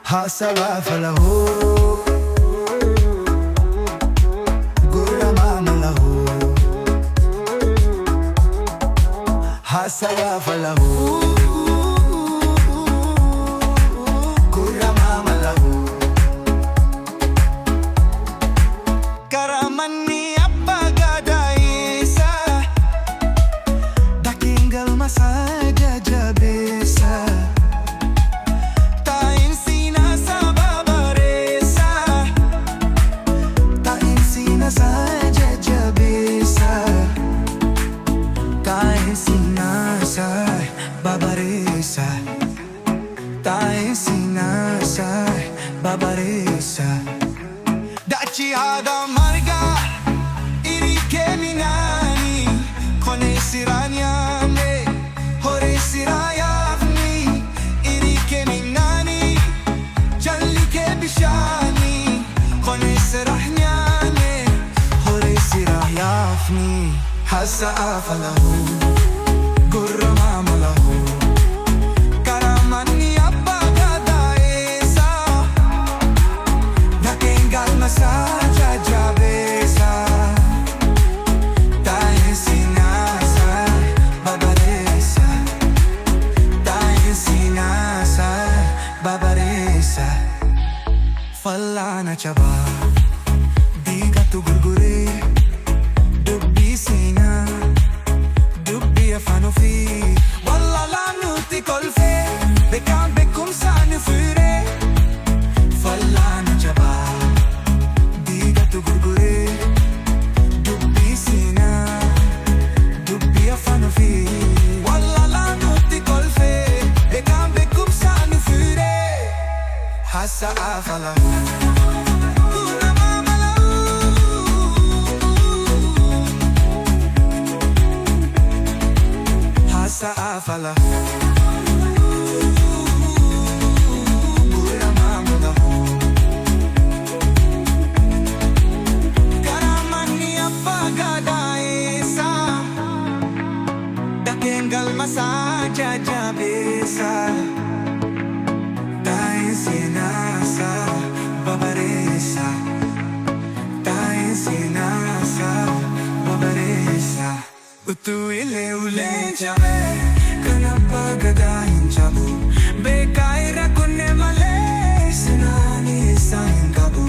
Hasawa falahu gurra mamalahu Hasawa falahu gurra mamalahu Karamanni abba gadaisa dakingal masaja jabesa Babaresa, tae sinasa, babaresa. Daci hada marga, iri keminani, kone siranyane, hore sirayafni, iri keminani, jalli ke bishani, kone sirahnyane, hore sirayafni, hasa afalahu. Gurra mamalahu Karamanni abba gadaisa dakingal masaja jabesa Tae sinasa babaresa Tae sinasa babaresa Fallana chaba diga tu gurgure Dubbii Seennaa Fanno fi Walla la nuti col fe Bekan bekum sanu fure Fallana jaba Diga tu gurgure Dubbii Seennaa Dubbii fanno fi Walla la nuti col fe Bekan bekum sanu fure Hassa afalahu Afala Gurra mamalahu Karamanni abba gadaisa dakingal masaja jabesa Tae sinasa babaresa Tae sinasa babaresa Utu ile ule chame Kenapa gadahin cabu Bekaira kunne male Senani sain kabu